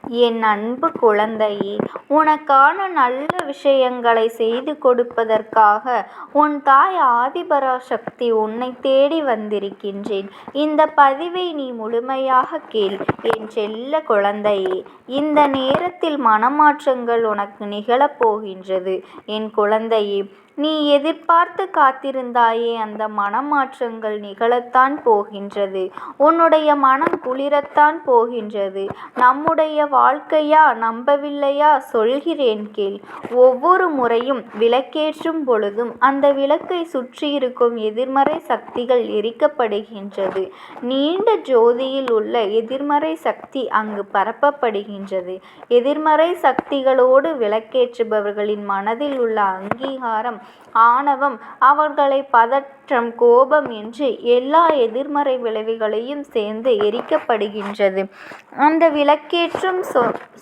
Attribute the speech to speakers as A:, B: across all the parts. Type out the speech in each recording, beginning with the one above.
A: என் அன்பு குழந்தையே, உனக்கான நல்ல விஷயங்களை செய்து கொடுப்பதற்காக உன் தாய் ஆதிபராசக்தி உன்னை தேடி வந்திருக்கின்றேன். இந்த பதிவை நீ முழுமையாக கேள் என் செல்ல குழந்தையே. இந்த நேரத்தில் மனமாற்றங்கள் உனக்கு நிகழப் போகின்றது என் குழந்தையே. நீ எதிர்பார்த்து காத்திருந்தாயே, அந்த மனமாற்றங்கள் நிகழத்தான் போகின்றது. உன்னுடைய மனம் குளிரத்தான் போகின்றது. நம்முடைய வாழ்க்கையா? நம்பவில்லையா? சொல்கிறேன் கேள். ஒவ்வொரு முறையும் விளக்கேற்றும் பொழுதும் அந்த விளக்கை சுற்றியிருக்கும் எதிர்மறை சக்திகள் எரிக்கப்படுகின்றது. நீண்ட ஜோதியில் உள்ள எதிர்மறை சக்தி அங்கு பரப்பப்படுகின்றது. எதிர்மறை சக்திகளோடு விளக்கேற்றுபவர்களின் மனதில் உள்ள அங்கீகாரம், ஆணவம், அவர்களை பதற்றம், கோபம் என்று எல்லா எதிர்மறை விளைவுகளையும் சேர்ந்து எரிக்கப்படுகின்றது. அந்த விளக்கேற்றும்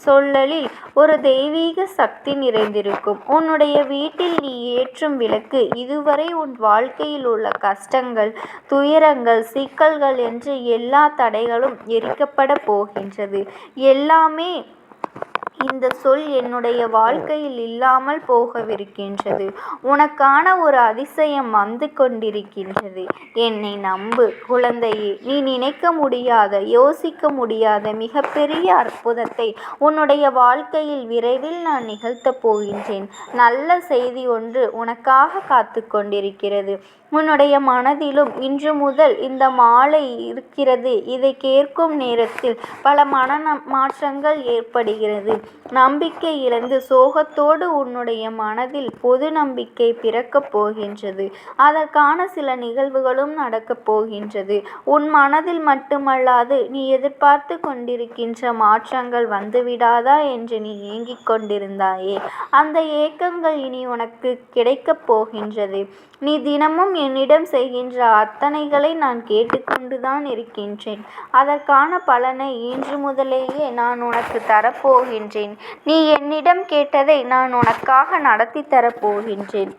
A: சொல்லலில் ஒரு தெய்வீக சக்தி நிறைந்திருக்கும். உன்னுடைய வீட்டில் நீ ஏற்றும் விளக்கு இதுவரை உன் வாழ்க்கையில் உள்ள கஷ்டங்கள், துயரங்கள், சிக்கல்கள் என்று எல்லா தடைகளும் எரிக்கப்பட போகின்றது. எல்லாமே இந்த சொல் என்னுடைய வாழ்க்கையில் இல்லாமல் போகவிருக்கின்றது. உனக்கான ஒரு அதிசயம் வந்து கொண்டிருக்கின்றது. என்னை நம்பு குழந்தையே. நீ நினைக்க முடியாத, யோசிக்க முடியாத மிகப்பெரிய அற்புதத்தை உன்னுடைய வாழ்க்கையில் விரைவில் நான் நிகழ்த்தப் போகின்றேன். நல்ல செய்தி ஒன்று உனக்காக காத்து கொண்டிருக்கிறது. உன்னுடைய மனதிலும் இன்று முதல் இந்த மாலை இருக்கிறது. இதை கேட்கும் நேரத்தில் பல மாற்றங்கள் ஏற்படுகிறது. நம்பிக்கை இழந்து சோகத்தோடு உன்னுடைய மனதில் பொது நம்பிக்கை பிறக்கப் போகின்றது. அதற்கான சில நிகழ்வுகளும் நடக்கப் போகின்றது. உன் மனதில் மட்டுமல்லாது நீ எதிர்பார்த்து கொண்டிருக்கின்ற மாற்றங்கள் வந்துவிடாதா என்று நீ ஏங்கிக் கொண்டிருந்தாயே, அந்த ஏக்கங்கள் இனி உனக்கு கிடைக்கப் போகின்றது. நீ தினமும் என்னிடம் செய்கின்ற அத்தனைகளை நான் கேட்டுக்கொண்டுதான் இருக்கின்றேன். அதற்கான பலனை இன்று முதலேயே நான் உனக்கு தரப்போகின்றேன். நீ என்னிடம் கேட்டதை நான் உனக்காக நடத்தி தரப்போகின்றேன்.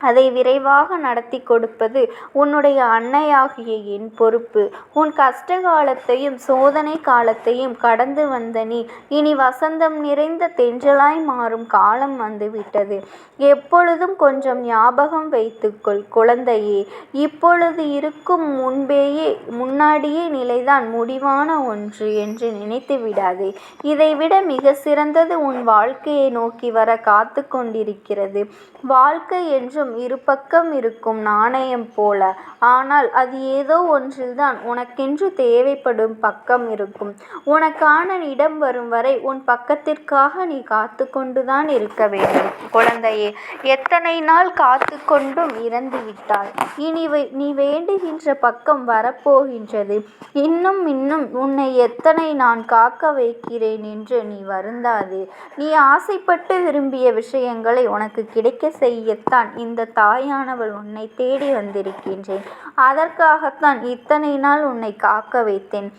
A: அதை விரைவாக நடத்தி கொடுப்பது உன்னுடைய அன்னையாகிய என் பொறுப்பு. உன் கஷ்ட காலத்தையும் சோதனை காலத்தையும் கடந்து வந்த நீ இனி வசந்தம் நிறைந்த தென்றலாய் மாறும் காலம் வந்துவிட்டது. எப்பொழுதும் கொஞ்சம் ஞாபகம் வைத்துக்கொள் குழந்தையே. இப்பொழுது இருக்கும் முன்னாடியே நிலைதான் முடிவான ஒன்று என்று நினைத்து விடாதே. இதைவிட மிக சிறந்தது உன் வாழ்க்கையை நோக்கி வர காத்து கொண்டிருக்கிறது. வாழ்க்கை என்றும் இரு பக்கம் இருக்கும் நாணயம் போல. ஆனால் அது ஏதோ ஒன்றில்தான் உனக்கென்று தேவைப்படும் பக்கம் இருக்கும். உனக்கான இடம் வரும் வரை உன் பக்கத்திற்காக நீ காத்து கொண்டுதான் இருக்க வேண்டும் குழந்தையே. எத்தனை நாள் காத்து கொண்டும் இறந்து விட்டாய். இனி நீ வேண்டுகின்ற பக்கம் வரப்போகின்றது. இன்னும் உன்னை எத்தனை நான் காக்க வைக்கிறேன் என்று நீ வருந்தாதே. நீ ஆசைப்பட்டு விரும்பிய விஷயங்களை உனக்கு கிடைக்க செய்யத்தான் இந்த தாயானவள் உன்னை தேடி வந்திருக்கின்றேன். அதற்காகத்தான் இத்தனை நாள் உன்னை காக்க வைத்தேன்.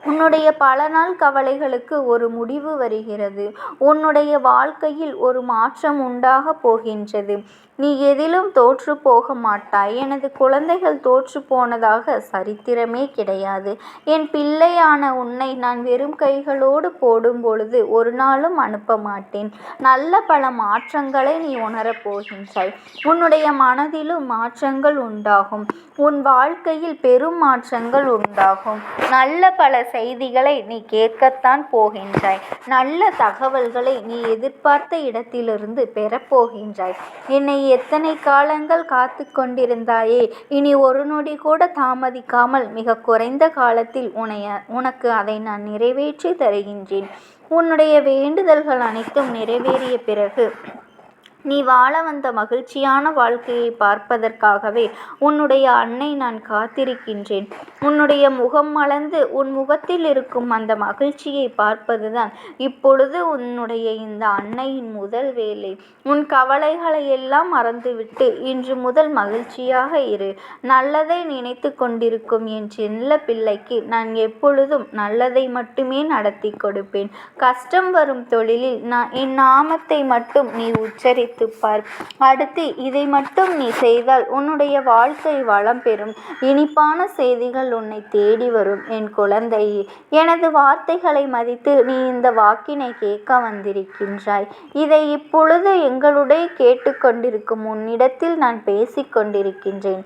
A: உன்னுடைய பல நாள் கவலைகளுக்கு ஒரு முடிவு வருகிறது. உன்னுடைய வாழ்க்கையில் ஒரு மாற்றம் உண்டாக போகின்றது. நீ எதிலும் தோற்று போக மாட்டாய். எனது குழந்தைகள் தோற்று போனதாக சரித்திரமே கிடையாது. என் பிள்ளையான உன்னை நான் வெறும் கைகளோடு போடும் பொழுது ஒரு நாளும் அனுப்ப மாட்டேன். நல்ல பல மாற்றங்களை நீ உணரப் போகின்றாய். உன்னுடைய மனதிலும் மாற்றங்கள் உண்டாகும். உன் வாழ்க்கையில் பெரும் மாற்றங்கள் உண்டாகும். நல்ல பல செய்திகளை நீ கேட்கத்தான் போகின்றாய். நல்ல தகவல்களை நீ எதிர்பார்த்த இடத்திலிருந்து பெறப்போகின்றாய். என்னை எத்தனை காலங்கள் காத்து கொண்டிருந்தாயே, இனி ஒரு நொடி கூட தாமதிக்காமல் மிக குறைந்த காலத்தில் உனக்கு அதை நான் நிறைவேற்றி தருகின்றேன். உன்னுடைய வேண்டுதல்கள் அனைத்தும் நிறைவேறிய பிறகு நீ வாழ வந்த மகிழ்ச்சியான வாழ்க்கையை பார்ப்பதற்காகவே உன்னுடைய அன்னை நான் காத்திருக்கின்றேன். உன்னுடைய முகம் மலர்ந்து உன் முகத்தில் இருக்கும் அந்த மகிழ்ச்சியை பார்ப்பதுதான் இப்பொழுது உன்னுடைய இந்த அன்னையின் முதல் வேலை. உன் கவலைகளை எல்லாம் மறந்துவிட்டு இன்று முதல் மகிழ்ச்சியாக இரு. நல்லதை நினைத்து கொண்டிருக்கும் என் செல்ல பிள்ளைக்கு நான் எப்பொழுதும் நல்லதை மட்டுமே நடத்தி கொடுப்பேன். கஷ்டம் வரும் தொழிலில் என் நாமத்தை மட்டும் நீ உச்சரித்து நினைத்துப்பார். அடுத்து இதை மட்டும் நீ செய்தால் உன்னுடைய வாழ்க்கை வளம் பெறும். இனிப்பான செய்திகள் உன்னை தேடி வரும். என் குழந்தையே, எனது வார்த்தைகளை மதித்து நீ இந்த வாக்கினை கேட்க வந்திருக்கின்றாய். இதை இப்பொழுது எங்களுடைய கேட்டுக்கொண்டிருக்கும் உன்னிடத்தில் நான் பேசிக்கொண்டிருக்கின்றேன்.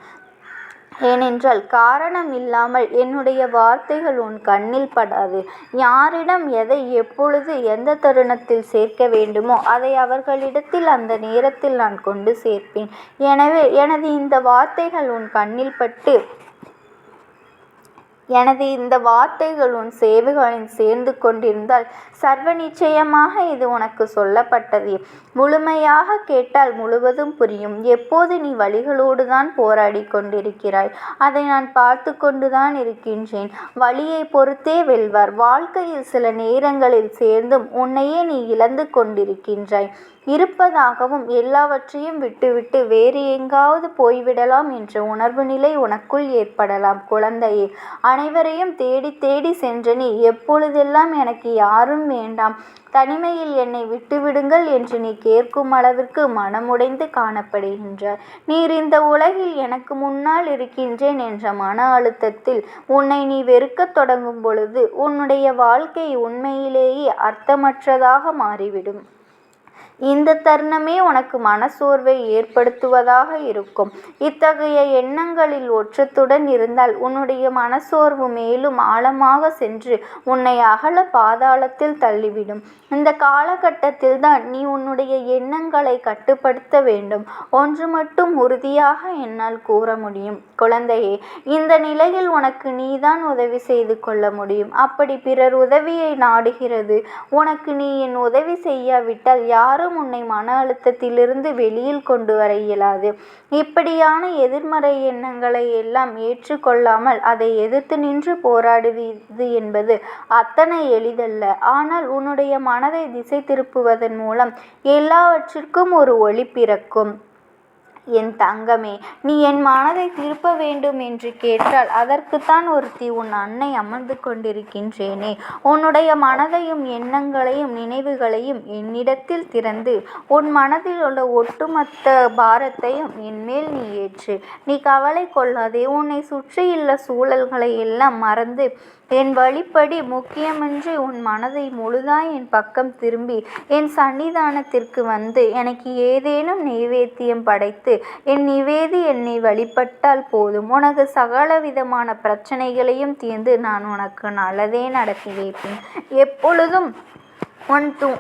A: ஏனென்றால் காரணம் இல்லாமல் என்னுடைய வார்த்தைகள் உன் கண்ணில் படாது. யாரிடம் எதை எப்பொழுது எந்த தருணத்தில் சேர்க்க வேண்டுமோ அதை அவர்களிடத்தில் அந்த நேரத்தில் நான் கொண்டு சேர்ப்பேன். எனவே எனது இந்த வார்த்தைகள் உன் கண்ணில் பட்டு இந்த வார்த்தைகள் உன் சேவைகளில் சேர்ந்து கொண்டிருந்தால் சர்வ நிச்சயமாக இது உனக்கு சொல்லப்பட்டது. முழுமையாக கேட்டால் முழுவதும் புரியும். எப்போது நீ வலிகளோடு தான் போராடி கொண்டிருக்கிறாய், அதை நான் பார்த்து கொண்டுதான் இருக்கின்றேன். வலியை பொறுத்தே வெல்வார். வாழ்க்கையில் சில நேரங்களில் சேர்ந்தும் உன்னையே நீ இழந்து கொண்டிருக்கின்றாய். இருப்பதாகவும் எல்லாவற்றையும் விட்டுவிட்டு வேறு எங்காவது போய்விடலாம் என்ற உணர்வு நிலை உனக்குள் ஏற்படலாம். குழந்தையே, அனைவரையும் தேடி தேடி சென்ற நீ எப்பொழுதெல்லாம் எனக்கு யாரும் வேண்டாம், தனிமையில் என்னை விட்டுவிடுங்கள் என்று நீ கேட்கும் அளவிற்கு மனமுடைந்து காணப்படுகின்றாய். நீர் இந்த உலகில் எனக்கு முன்னால் இருக்கின்றேன் என்ற மன அழுத்தத்தில் உன்னை நீ வெறுக்கத் தொடங்கும் பொழுது உன்னுடைய வாழ்க்கை உண்மையிலேயே அர்த்தமற்றதாக மாறிவிடும். இந்த தருணமே உனக்கு மனசோர்வை ஏற்படுத்துவதாக இருக்கும். இத்தகைய எண்ணங்களில் ஒற்றத்துடன் இருந்தால் உன்னுடைய மனசோர்வு மேலும் ஆழமாக சென்று உன்னை அகல பாதாளத்தில் தள்ளிவிடும். இந்த காலகட்டத்தில் தான் நீ உன்னுடைய எண்ணங்களை கட்டுப்படுத்த வேண்டும். ஒன்று மட்டும் உறுதியாக என்னால் கூற முடியும் குழந்தையே, இந்த நிலையில் உனக்கு நீதான் உதவி செய்து கொள்ள முடியும். அப்படி பிறர் உதவியை நாடுகிறது உனக்கு நீ என் உதவி செய்யாவிட்டால் யாரும் உன்னை மன அழுத்தத்திலிருந்து வெளியில் கொண்டு வர இயலாது. இப்படியான எதிர்மறை எண்ணங்களை எல்லாம் ஏற்றுக்கொள்ளாமல் அதை எதிர்த்து நின்று போராடுவது என்பது அத்தனை எளிதல்ல. ஆனால் உன்னுடைய மனதை திசை திருப்புவதன் மூலம் எல்லாவற்றிற்கும் ஒரு ஒளி பிறக்கும். என் தங்கமே, நீ என் மனதை திருப்ப வேண்டும் என்று கேட்டால் அதற்குத்தான் ஒருத்தி உன் அன்னை அமர்ந்து கொண்டிருக்கின்றேனே. உன்னுடைய மனதையும் எண்ணங்களையும் நினைவுகளையும் என்னிடத்தில் திறந்து உன் மனதில் உள்ள ஒட்டுமொத்த பாரத்தையும் என்மேல் நீ ஏற்று. நீ கவலை கொள்ளாதே. உன்னை சுற்றியுள்ள சூழல்களை எல்லாம் மறந்து என் வழிப்படி முக்கியமின்றி உன் மனதை முழுதாய் என் பக்கம் திரும்பி என் சன்னிதானத்திற்கு வந்து எனக்கு ஏதேனும் நைவேத்தியம் படைத்து என் நிவேதி என்னை வழிபட்டால் போதும். உனக்கு சகல விதமான பிரச்சனைகளையும் தீர்ந்து நான் உனக்கு நல்லதே நடத்தி வைப்பேன். எப்பொழுதும்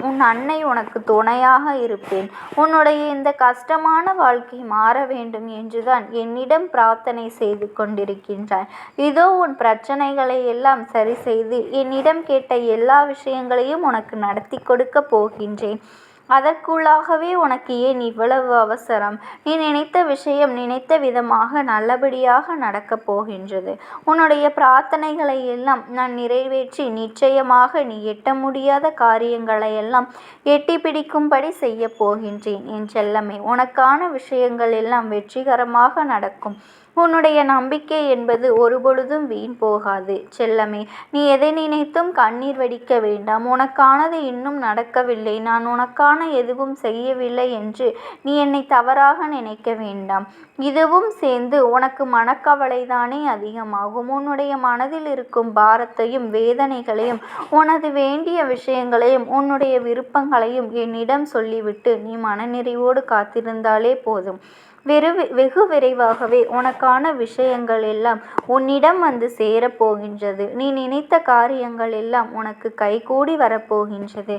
A: உன் அன்னை உனக்கு துணையாக இருப்பேன். உன்னுடைய இந்த கஷ்டமான வாழ்க்கை மாற வேண்டும் என்றுதான் என்னிடம் பிரார்த்தனை செய்து கொண்டிருக்கின்றாய். இதோ உன் பிரச்சனைகளை எல்லாம் சரி செய்து என்னிடம் கேட்ட எல்லா விஷயங்களையும் உனக்கு நடத்தி கொடுக்க போகின்றேன். அதற்குள்ளாகவே உனக்கு ஏன் இவ்வளவு அவசரம்? நீ நினைத்த விஷயம் நினைத்த விதமாக நல்லபடியாக நடக்கப் போகின்றது. உன்னுடைய பிரார்த்தனைகளை எல்லாம் நான் நிறைவேற்றி நிச்சயமாக நீ எட்ட முடியாத காரியங்களை எல்லாம் எட்டி பிடிக்கும்படி செய்ய போகின்றேன். என் செல்லமே, உனக்கான விஷயங்கள் எல்லாம் வெற்றிகரமாக நடக்கும். உன்னுடைய நம்பிக்கை என்பது ஒருபொழுதும் வீண் போகாது. செல்லமே, நீ எதை நினைத்தும் கண்ணீர் வடிக்க வேண்டாம். உனக்கானது இன்னும் நடக்கவில்லை, நான் உனக்கான எதுவும் செய்யவில்லை என்று நீ என்னை தவறாக நினைக்க வேண்டாம். இதுவும் சேர்ந்து உனக்கு மனக்கவலைதானே அதிகமாகும். உன்னுடைய மனதில் இருக்கும் பாரத்தையும் வேதனைகளையும் உனது வேண்டிய விஷயங்களையும் உன்னுடைய விருப்பங்களையும் என்னிடம் சொல்லிவிட்டு நீ மனநிறைவோடு காத்திருந்தாலே போதும். வெகு விரைவாகவே உனக்கான விஷயங்கள் எல்லாம் உன்னிடம் வந்து சேரப்போகின்றது. நீ நினைத்த காரியங்கள் எல்லாம் உனக்கு கைகூடி வரப்போகின்றது.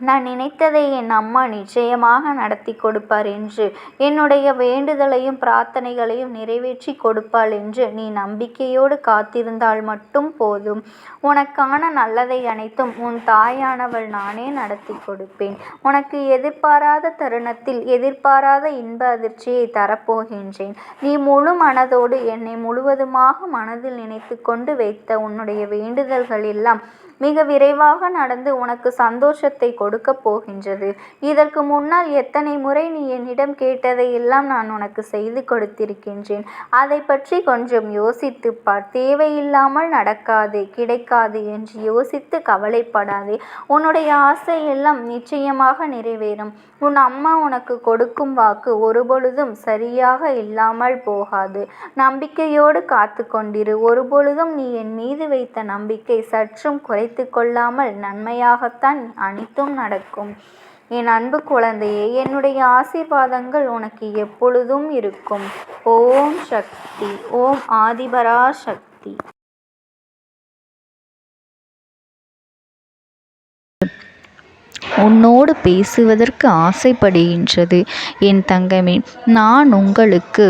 A: நான் நினைத்ததை என் அம்மா நிச்சயமாக நடத்தி கொடுப்பார் என்று, என்னுடைய வேண்டுதலையும் பிரார்த்தனைகளையும் நிறைவேற்றி கொடுப்பாள் என்று நீ நம்பிக்கையோடு காத்திருந்தால் மட்டும் போதும். உனக்கான நல்லதை அனைத்தும் உன் தாயானவள் நானே நடத்தி கொடுப்பேன். உனக்கு எதிர்பாராத தருணத்தில் எதிர்பாராத இன்ப அதிர்ச்சியை தரப்போகின்றேன். நீ முழு மனதோடு என்னை முழுவதுமாக மனதில் நினைத்து கொண்டு வைத்த உன்னுடைய வேண்டுதல்கள் எல்லாம் மிக விரைவாக நடந்து உனக்கு சந்தோஷத்தை கொடுக்கப் போகின்றது. இதற்கு முன்னால் எத்தனை முறை நீ என்னிடம் கேட்டதை எல்லாம் நான் உனக்கு செய்து கொடுத்திருக்கின்றேன். அதை பற்றி கொஞ்சம் யோசித்துப் பார். தேவையில்லாமல் நடக்காது, கிடைக்காது என்று யோசித்து கவலைப்படாதே. உன்னுடைய ஆசை எல்லாம் நிச்சயமாக நிறைவேறும். உன் அம்மா உனக்கு கொடுக்கும் வாக்கு ஒருபொழுதும் சரியாக இல்லாமல் போகாது. நம்பிக்கையோடு காத்து கொண்டிரு. ஒருபொழுதும் நீ என் மீது வைத்த நம்பிக்கை சற்றும் குறைத்து கொள்ளாமல் நன்மையாகத்தான் அனைத்தும் நடக்கும். என் அன்பு குழந்தையே, என்னுடைய ஆசீர்வாதங்கள் உனக்கு எப்பொழுதும் இருக்கும். ஓம் சக்தி. ஓம் ஆதிபரா சக்தி.
B: உன்னோடு பேசுவதற்கு ஆசைப்படுகின்றது என் தங்கமே. நான் உங்களுக்கு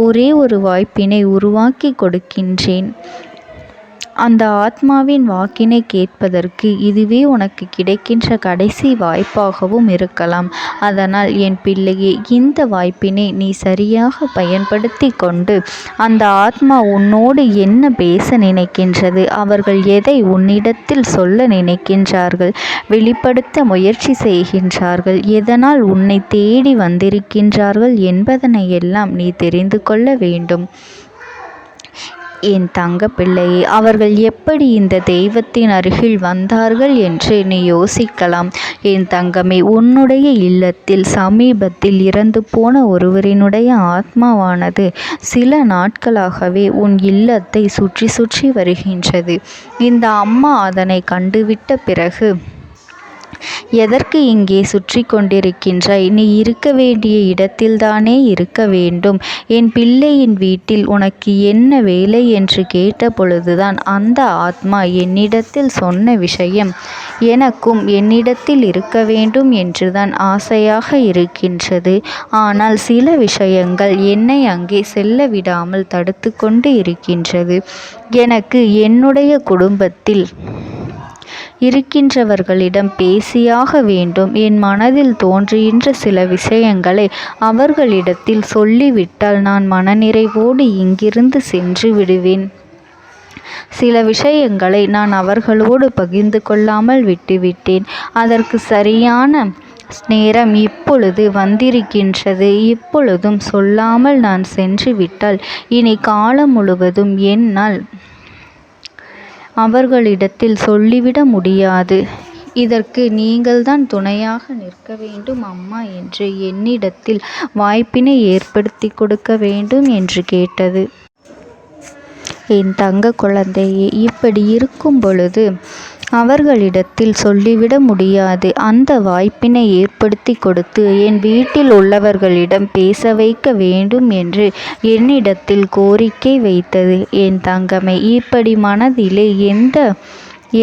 B: ஒரே ஒரு வாய்ப்பினை உருவாக்கி கொடுக்கின்றேன். அந்த ஆத்மாவின் வாக்கினை கேட்பதற்கு இதுவே உனக்கு கிடைக்கின்ற கடைசி வாய்ப்பாகவும் இருக்கலாம். அதனால் என் பிள்ளையே, இந்த வாய்ப்பினை நீ சரியாக பயன்படுத்தி கொண்டு அந்த ஆத்மா உன்னோடு என்ன பேச நினைக்கின்றது, அவர்கள் எதை உன்னிடத்தில் சொல்ல நினைக்கின்றார்கள், வெளிப்படுத்த முயற்சி செய்கின்றார்கள், எதனால் உன்னை தேடி வந்திருக்கின்றார்கள் என்பதனை எல்லாம் நீ தெரிந்து கொள்ள வேண்டும். என் தங்க பிள்ளையே, அவர்கள் எப்படி இந்த தெய்வத்தின் அருகில் வந்தார்கள் என்று நீ யோசிக்கலாம். என் தங்கமே, உன்னுடைய இல்லத்தில் சமீபத்தில் இறந்து போன ஒருவரினுடைய ஆத்மாவானது சில நாட்களாகவே உன் இல்லத்தை சுற்றி சுற்றி வருகின்றது. இந்த அம்மா அதனை கண்டுவிட்ட பிறகு, எதற்கு இங்கே சுற்றி கொண்டிருக்கின்றாய்? நீ இருக்க வேண்டிய இடத்தில்தானே இருக்க வேண்டும். என் பிள்ளையின் வீட்டில் உனக்கு என்ன வேலை என்று கேட்ட பொழுதுதான் அந்த ஆத்மா என்னிடத்தில் சொன்ன விஷயம், எனக்கும் என்னிடத்தில் இருக்க வேண்டும் என்றுதான் ஆசையாக இருக்கின்றது. ஆனால் சில விஷயங்கள் என்னை அங்கே செல்ல விடாமல் தடுத்து கொண்டு இருக்கின்றது. எனக்கு என்னுடைய குடும்பத்தில் இருக்கின்றவர்களிடம் பேசியாக வேண்டும். என் மனதில் தோன்றுகின்ற சில விஷயங்களை அவர்களிடத்தில் சொல்லிவிட்டால் நான் மனநிறைவோடு இங்கிருந்து சென்று விடுவேன். சில விஷயங்களை நான் அவர்களோடு பகிர்ந்து கொள்ளாமல் விட்டுவிட்டேன். அதற்கு சரியான நேரம் இப்பொழுது வந்திருக்கின்றது. இப்பொழுதும் சொல்லாமல் நான் சென்று விட்டால் இனி காலம் முழுவதும் என்னால் அவர்களிடத்தில் சொல்லிவிட முடியாது. இதற்கு நீங்கள்தான் துணையாக நிற்க வேண்டும் அம்மா என்று என்னிடத்தில் வாய்ப்பினை ஏற்படுத்தி கொடுக்க வேண்டும் என்று கேட்டது. என் தங்க குழந்தையே, இப்படி இருக்கும் பொழுது அவர்களிடத்தில் சொல்லிவிட முடியாது. அந்த வாய்ப்பினை ஏற்படுத்தி கொடுத்து என் வீட்டில் உள்ளவர்களிடம் பேச வைக்க வேண்டும் என்று என்னிடத்தில் கோரிக்கை வைத்தது. என் தங்கமே, இப்படி மனதிலே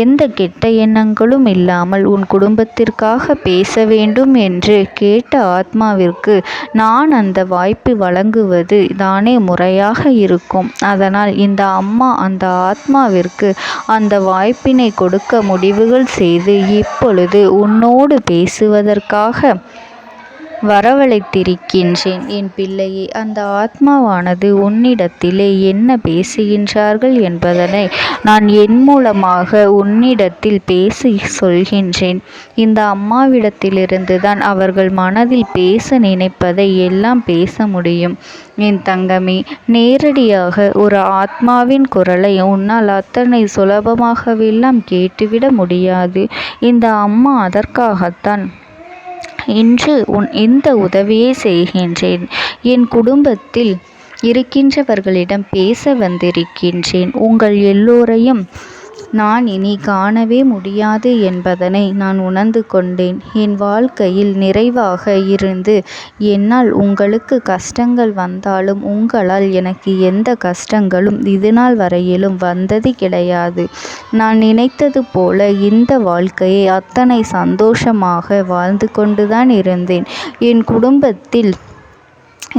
B: எந்த கெட்ட எண்ணங்களும் இல்லாமல் உன் குடும்பத்திற்காக பேச வேண்டும் என்று கேட்ட ஆத்மாவிற்கு நான் அந்த வாய்ப்பு வழங்குவது தானே முறையாக இருக்கும். அதனால் இந்த அம்மா அந்த ஆத்மாவிற்கு அந்த வாய்ப்பினை கொடுக்க முடிவுகள் செய்து இப்பொழுது உன்னோடு பேசுவதற்காக வரவழைத்திருக்கின்றேன். என் பிள்ளையே, அந்த ஆத்மாவானது உன்னிடத்திலே என்ன பேசுகின்றார்கள் என்பதனை நான் என் மூலமாக உன்னிடத்தில் பேசி சொல்கின்றேன். இந்த அம்மாவிடத்திலிருந்து தான் அவர்கள் மனதில் பேச நினைப்பதை எல்லாம் பேச முடியும். என் தங்கமே, நேரடியாக ஒரு ஆத்மாவின் குரலை உன்னால் அத்தனை சுலபமாகவெல்லாம் கேட்டுவிட முடியாது. இந்த அம்மா அதற்காகத்தான் இன்று இந்த உதவியை செய்கின்றேன். என் குடும்பத்தில் இருக்கின்றவர்களிடம் பேச வந்திருக்கின்றேன். உங்கள் எல்லோரையும் நான் இனி காணவே முடியாது என்பதனை நான் உணர்ந்து கொண்டேன். என் வாழ்க்கையில் நிறைவாக இருந்து என்னால் உங்களுக்கு கஷ்டங்கள் வந்தாலும் உங்களால் எனக்கு எந்த கஷ்டங்களும் இதுநாள் வரையிலும் வந்தது கிடையாது. நான் நினைத்தது போல இந்த வாழ்க்கையை அத்தனை சந்தோஷமாக வாழ்ந்து கொண்டுதான் இருந்தேன். என் குடும்பத்தில்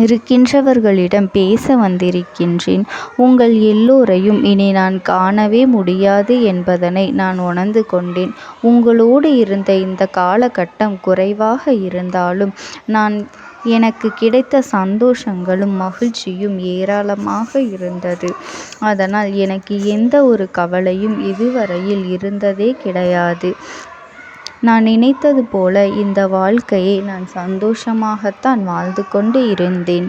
B: இருக்கின்றவர்களிடம் பேச வந்திருக்கின்றேன். உங்கள் எல்லோரையும் இனி நான் காணவே முடியாது என்பதனை நான் உணர்ந்து கொண்டேன். உங்களோடு இருந்த இந்த காலகட்டம் குறைவாக இருந்தாலும் நான் எனக்கு கிடைத்த சந்தோஷங்களும் மகிழ்ச்சியும் ஏராளமாக இருந்தது. அதனால் எனக்கு எந்த ஒரு கவலையும் இதுவரையில் இருந்ததே கிடையாது. நான் நினைத்தது போல இந்த வாழ்க்கையை நான் சந்தோஷமாகத்தான் வாழ்ந்து கொண்டு இருந்தேன்.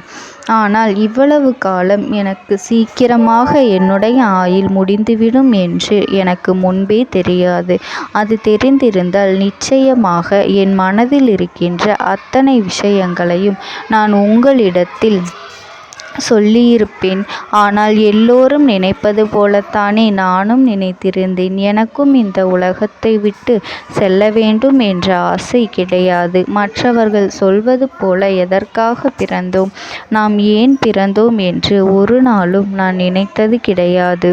B: ஆனால் இவ்வளவு காலம் எனக்கு சீக்கிரமாக என்னுடைய ஆயுள் முடிந்துவிடும் என்று எனக்கு முன்பே தெரியாது. அது தெரிந்திருந்தால் நிச்சயமாக என் மனதில் இருக்கின்ற அத்தனை விஷயங்களையும் நான் உங்களிடத்தில் சொல்லியிருப்பேன். ஆனால் எல்லோரும் நினைப்பது போலத்தானே நானும் நினைத்திருந்தேன். எனக்கும் இந்த உலகத்தை விட்டு செல்ல வேண்டும் என்ற ஆசை கிடையாது. மற்றவர்கள் சொல்வது போல எதற்காக பிறந்தோம், நாம் ஏன் பிறந்தோம் என்று ஒரு நாளும் நான் நினைத்தது கிடையாது.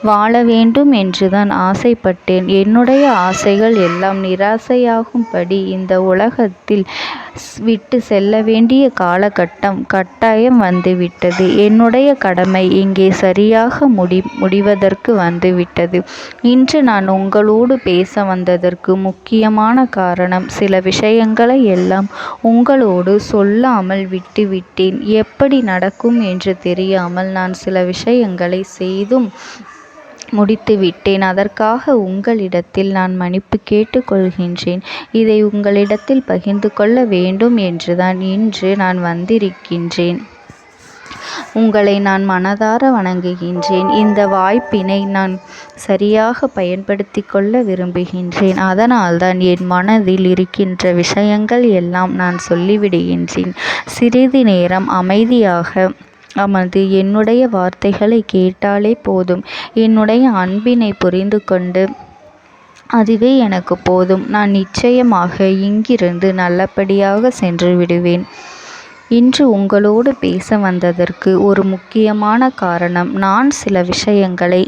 B: வாழ வேண்டும் என்றுதான் ஆசைப்பட்டேன். என்னுடைய ஆசைகள் எல்லாம் நிராசையாகும்படி இந்த உலகத்தில் விட்டு செல்ல வேண்டிய காலகட்டம் கட்டாயம் வந்துவிட்டது. என்னுடைய கடமை இங்கே சரியாக முடிவதற்கு வந்துவிட்டது. இன்று நான் உங்களோடு பேச வந்ததற்கு முக்கியமான காரணம், சில விஷயங்களை எல்லாம் உங்களோடு சொல்லாமல் விட்டுவிட்டேன். எப்படி நடக்கும் என்று தெரியாமல் நான் சில விஷயங்களை செய்தும் முடித்துவிட்டேன். அதற்காக உங்களிடத்தில் நான் மன்னிப்பு கேட்டுக்கொள்கின்றேன். இதை உங்களிடத்தில் பகிர்ந்து கொள்ள வேண்டும் என்றுதான் இன்று நான் வந்திருக்கின்றேன். உங்களை நான் மனதார வணங்குகின்றேன். இந்த வாய்ப்பினை நான் சரியாக பயன்படுத்தி கொள்ள விரும்புகின்றேன். அதனால்தான் என் மனதில் இருக்கின்ற விஷயங்கள் எல்லாம் நான் சொல்லிவிடுகின்றேன். சிறிது நேரம் அமைதியாக அமர்ந்து என்னுடைய வார்த்தைகளை கேட்டாலே போதும். என்னுடைய அன்பினை புரிந்து கொண்டு அதுவே எனக்கு போதும். நான் நிச்சயமாக இங்கிருந்து நல்லபடியாக சென்று விடுவேன். இன்று உங்களோடு பேச வந்ததற்கு ஒரு முக்கியமான காரணம், நான் சில விஷயங்களை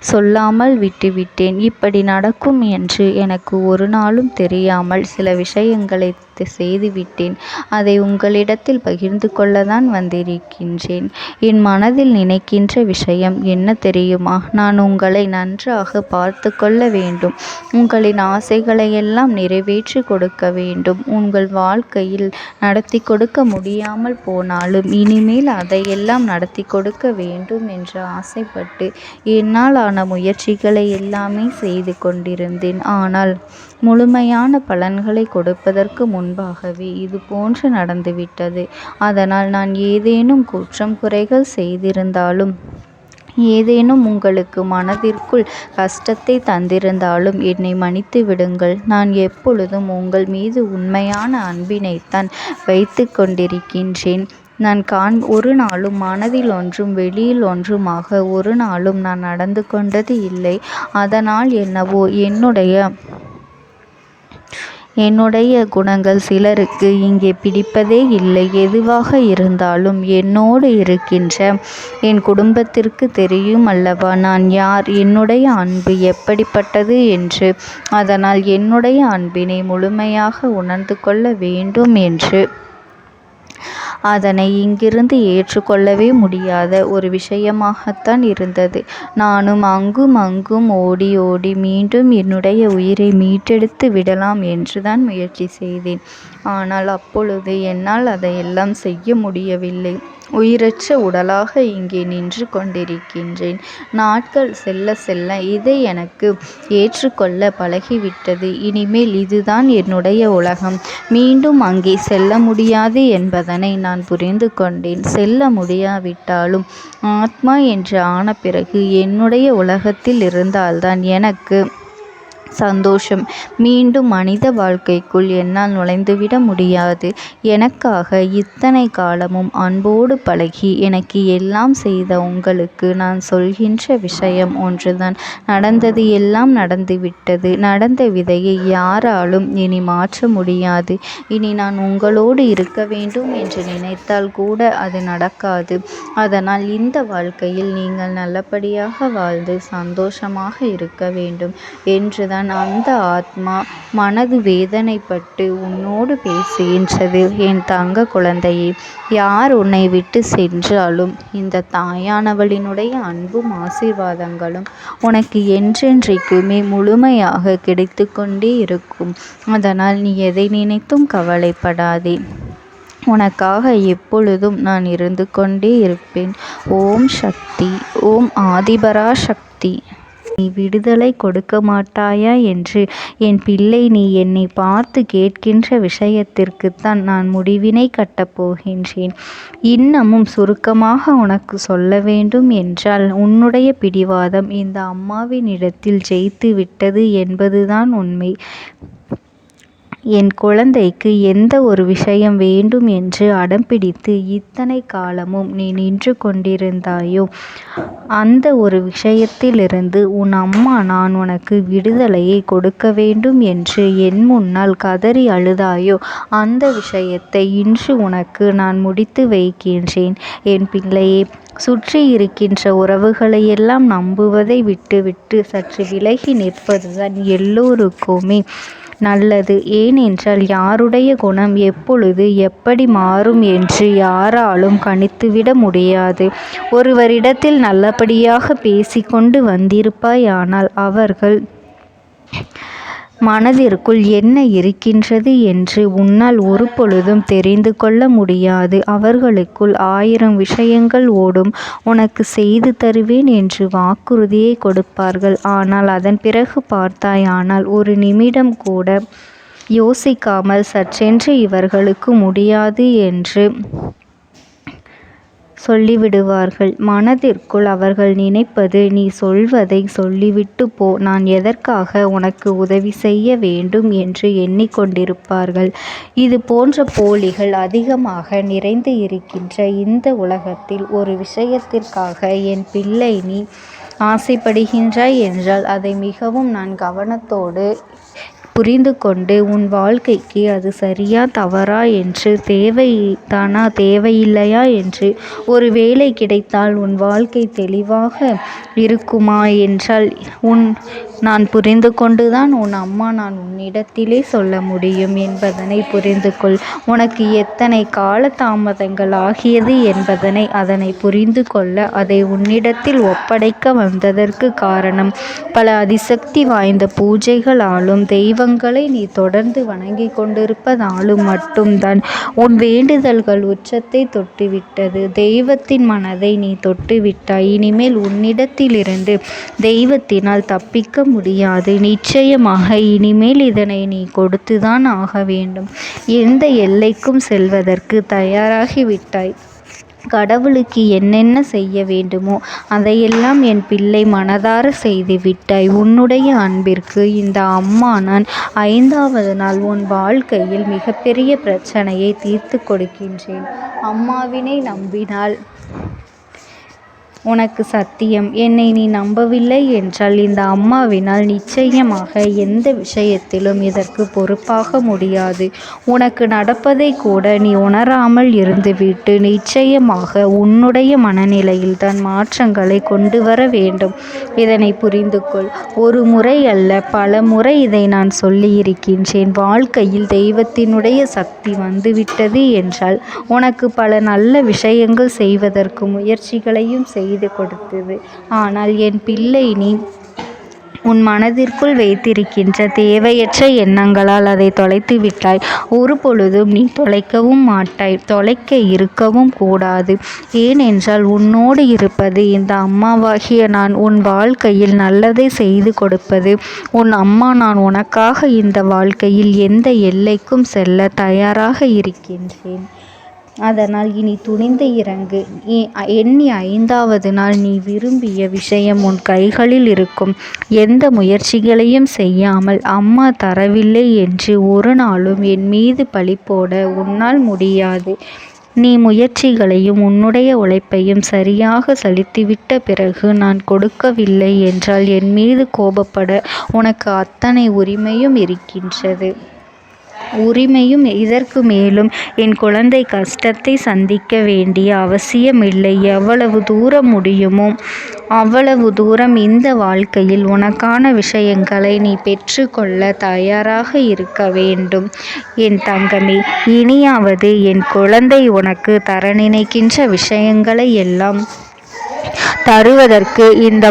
B: சொல்லாமல் விட்டுவிட்டேன். இப்படி நடக்கும் என்று எனக்கு ஒரு நாளும் தெரியாமல் சில விஷயங்களை செய்துவிட்டேன். அதை உங்களிடத்தில் பகிர்ந்து கொள்ளத்தான் வந்திருக்கின்றேன். என் மனதில் நினைக்கின்ற விஷயம் என்ன தெரியுமா? நான் உங்களை நன்றாக பார்த்து கொள்ள வேண்டும். உங்களின் ஆசைகளை எல்லாம் நிறைவேற்றி கொடுக்க வேண்டும். உங்கள் வாழ்க்கையில் நடத்தி கொடுக்க முடியாமல் போனாலும் இனிமேல் அதையெல்லாம் நடத்தி கொடுக்க வேண்டும் என்று ஆசைப்பட்டு என்னால் ஆன முயற்சிகளை எல்லாமே செய்து கொண்டிருந்தேன். ஆனால் முழுமையான பலன்களை கொடுப்பதற்கு முன்பாகவே இது போன்று நடந்துவிட்டது. அதனால் நான் ஏதேனும் குற்றம் குறைகள் செய்திருந்தாலும், ஏதேனும் உங்களுக்கு மனதிற்குள் கஷ்டத்தை தந்திருந்தாலும் என்னை மன்னித்து விடுங்கள். நான் எப்பொழுதும் உங்கள் மீது உண்மையான அன்பினைத்தான் வைத்து கொண்டிருக்கின்றேன். நான் ஒரு நாளும் மனதில் ஒன்றும் வெளியில் ஒன்றுமாக ஒரு நாளும் நான் நடந்து கொண்டது இல்லை. அதனால் என்னவோ என்னுடைய குணங்கள் சிலருக்கு இங்கே பிடிப்பதே இல்லை. எதுவாக இருந்தாலும் என்னோடு இருக்கின்ற என் குடும்பத்திற்கு தெரியும் அல்லவா நான் யார், என்னுடைய அன்பு எப்படிப்பட்டது என்று. அதனால் என்னுடைய அன்பினை முழுமையாக உணர்ந்து கொள்ள வேண்டும் என்று அதனை இங்கிருந்து ஏற்றுக்கொள்ளவே முடியாத ஒரு விஷயமாகத்தான் இருந்தது. நானும் அங்கும் அங்கும் ஓடி ஓடி மீண்டும் என்னுடைய உயிரை மீட்டெடுத்து விடலாம் என்றுதான் முயற்சி செய்தேன். ஆனால் அப்பொழுது என்னால் அதையெல்லாம் செய்ய முடியவில்லை. உயிரற்ற உடலாக இங்கே நின்று கொண்டிருக்கின்றேன். நாட்கள் செல்ல செல்ல இதை எனக்கு ஏற்றுக்கொள்ள பழகிவிட்டது. இனிமேல் இதுதான் என்னுடைய உலகம். மீண்டும் அங்கே செல்ல முடியாது என்பதனை நான் புரிந்து கொண்டேன். செல்ல முடியாவிட்டாலும் ஆத்மா என்று ஆன பிறகு என்னுடைய உலகத்தில் இருந்தால்தான் எனக்கு சந்தோஷம். மீண்டும் மனித வாழ்க்கைக்குள் என்னால் நுழைந்துவிட முடியாது. எனக்காக இத்தனை காலமும் அன்போடு பழகி எனக்கு எல்லாம் செய்த உங்களுக்கு நான் சொல்கின்ற விஷயம் ஒன்றுதான். நடந்தது எல்லாம் நடந்துவிட்டது. நடந்த விதையை யாராலும் இனி மாற்ற முடியாது. இனி நான் உங்களோடு இருக்க வேண்டும் என்று நினைத்தால் கூட அது நடக்காது. அதனால் இந்த வாழ்க்கையில் நீங்கள் நல்லபடியாக வாழ்ந்து சந்தோஷமாக இருக்க வேண்டும் என்றுதான் அந்த ஆத்மா மனது வேதனைப்பட்டு உன்னோடு பேசுகின்றது. என் தங்க குழந்தையே, யார் உன்னை விட்டு சென்றாலும் இந்த தாயானவளினுடைய அன்பும் ஆசீர்வாதங்களும் உனக்கு என்றென்றைக்குமே முழுமையாக கிடைத்து கொண்டே இருக்கும். அதனால் நீ எதை நினைத்தும் கவலைப்படாதே. உனக்காக எப்பொழுதும் நான் இருந்து கொண்டே இருப்பேன். ஓம் சக்தி. ஓம் ஆதிபரா சக்தி. நீ விடுதலை கொடுக்க மாட்டாயா என்று என் பிள்ளை நீ என்னை பார்த்து கேட்கின்ற விஷயத்திற்குத்தான் நான் முடிவினை கட்டப் போகின்றேன். இன்னமும் சுருக்கமாக உனக்கு சொல்ல வேண்டும் என்றால், உன்னுடைய பிடிவாதம் இந்த அம்மாவினிடத்தில் ஜெயித்து விட்டது என்பதுதான் உண்மை. என் குழந்தைக்கு எந்த ஒரு விஷயம் வேண்டும் என்று அடம்பிடித்து இத்தனை காலமும் நீ நின்று கொண்டிருந்தாயோ, அந்த ஒரு விஷயத்திலிருந்து உன் அம்மா நான் உனக்கு விடுதலையை கொடுக்க வேண்டும் என்று என் முன்னால் கதறி அழுதாயோ, அந்த விஷயத்தை இன்று உனக்கு நான் முடித்து வைக்கின்றேன். என் பிள்ளையே, சுற்றி இருக்கின்ற உறவுகளையெல்லாம் நம்புவதை விட்டுவிட்டு சற்று விலகி நிற்பதுதான் எல்லோருக்குமே நல்லது. ஏனென்றால் யாருடைய குணம் எப்பொழுது எப்படி மாறும் என்று யாராலும் கணித்துவிட முடியாது. ஒருவரிடத்தில் நல்லபடியாக பேசிக்கொண்டு வந்திருப்பாயானால் அவர்கள் மனதிற்குள் என்ன இருக்கின்றது என்று உன்னால் ஒரு பொழுதும் தெரிந்து கொள்ள முடியாது. அவர்களுக்குள் 1000 விஷயங்கள் ஓடும். உனக்கு செய்து தருவேன் என்று வாக்குறுதியை கொடுப்பார்கள். ஆனால் அதன் பிறகு பார்த்தாயானால் ஒரு நிமிடம் கூட யோசிக்காமல் சற்றென்று இவர்களுக்கு முடியாது என்று சொல்லிவிடுவார்கள். மனதிற்குள் அவர்கள் நினைப்பது, நீ சொல்வதை சொல்லிவிட்டு போ, நான் எதற்காக உனக்கு உதவி செய்ய வேண்டும் என்று எண்ணிக்கொண்டிருப்பார்கள். இது போன்ற போலிகள் அதிகமாக நிறைந்து இருக்கின்ற இந்த உலகத்தில் ஒரு விஷயத்திற்காக என் பிள்ளை நீ ஆசைப்படுகின்றாய் என்றால் அதை மிகவும் நான் கவனத்தோடு புரிந்து கொண்டு உன் வாழ்க்கைக்கு அது சரியா தவறா என்று, தேவைதானா தேவையில்லையா என்று, ஒரு வேலை கிடைத்தால் உன் வாழ்க்கை தெளிவாக இருக்குமா என்றால் நான் புரிந்து கொண்டுதான் உன் அம்மா நான் உன்னிடத்திலே சொல்ல முடியும் என்பதனை புரிந்து கொள். உனக்கு எத்தனை கால தாமதங்கள் ஆகியது என்பதனை அதனை புரிந்து கொள்ள அதை உன்னிடத்தில் ஒப்படைக்க வந்ததற்கு காரணம், பல அதிசக்தி வாய்ந்த பூஜைகளாலும் தெய்வங்களை நீ தொடர்ந்து வணங்கி கொண்டிருப்பதாலும் மட்டும்தான் உன் வேண்டுதல்கள் உச்சத்தை தொட்டுவிட்டது. தெய்வத்தின் மனதை நீ தொட்டுவிட்டாய். இனிமேல் உன்னிடத்திலிருந்து தெய்வத்தினால் தப்பிக்க முடியாது. நிச்சயமாக இனிமேல் இதனை நீ கொடுத்துதான் ஆக வேண்டும். எந்த எல்லைக்கும் செல்வதற்கு தயாராகிவிட்டாய். கடவுளுக்கு என்னென்ன செய்ய வேண்டுமோ அதையெல்லாம் என் பிள்ளை மனதார செய்து விட்டாய். உன்னுடைய அன்பிற்கு இந்த அம்மா நான் 5வது நாள் உன் வாழ்க்கையில் மிகப்பெரிய பிரச்சனையை தீர்த்து கொடுக்கின்றேன். அம்மாவினை நம்பினால் உனக்கு சத்தியம். என்னை நீ நம்பவில்லை என்றால் இந்த அம்மாவினால் நிச்சயமாக எந்த விஷயத்திலும் இதற்கு பொறுப்பாக முடியாது. உனக்கு நடப்பதை கூட நீ உணராமல் இருந்துவிட்டு நிச்சயமாக உன்னுடைய மனநிலையில் தான் மாற்றங்களை கொண்டு வர வேண்டும். இதனை புரிந்து கொள். ஒரு முறை அல்ல, பல முறை இதை நான் சொல்லியிருக்கின்றேன். வாழ்க்கையில் தெய்வத்தினுடைய சக்தி வந்துவிட்டது என்றால் உனக்கு பல நல்ல விஷயங்கள் செய்வதற்கு முயற்சிகளையும் செய்து கொடுத்தது. ஆனால் என் பிள்ளை நீ உன் மனதிற்குள் வைத்திருக்கின்ற தேவையற்ற எண்ணங்களால் அதை தொலைத்து விட்டாய். ஒரு பொழுதும் நீ தொலைக்கவும் மாட்டாய். தொலைக்க இருக்கவும் கூடாது. ஏனென்றால் உன்னோடு இருப்பது இந்த அம்மாவாகிய நான். உன் வாழ்க்கையில் நல்லதை செய்து கொடுப்பது உன் அம்மா நான். உனக்காக இந்த வாழ்க்கையில் எந்த எல்லைக்கும் செல்ல தயாராக இருக்கின்றேன். அதனால் இனி துணிந்து இறங்கு. எண்ணி 5வது நாள் நீ விரும்பிய விஷயம் உன் கைகளில் இருக்கும். எந்த முயற்சிகளையும் செய்யாமல் அம்மா தரவில்லை என்று ஒரு நாளும் என் மீது பழி போட உன்னால் முடியாது. நீ முயற்சிகளையும் உன்னுடைய உழைப்பையும் சரியாக செலுத்திவிட்ட பிறகு நான் கொடுக்கவில்லை என்றால் என் மீது கோபப்பட உனக்கு அத்தனை உரிமையும் இருக்கின்றது. இதற்கு மேலும் என் குழந்தை கஷ்டத்தை சந்திக்க வேண்டிய அவசியமில்லை. எவ்வளவு தூரம் முடியுமோ அவ்வளவு தூரம் இந்த வாழ்க்கையில் உனக்கான விஷயங்களை நீ பெற்றுக்கொள்ள தயாராக இருக்க வேண்டும். என் தங்கமே, இனியாவது என் குழந்தை உனக்கு தர நினைக்கின்ற விஷயங்களை எல்லாம் தருவதற்கு இந்த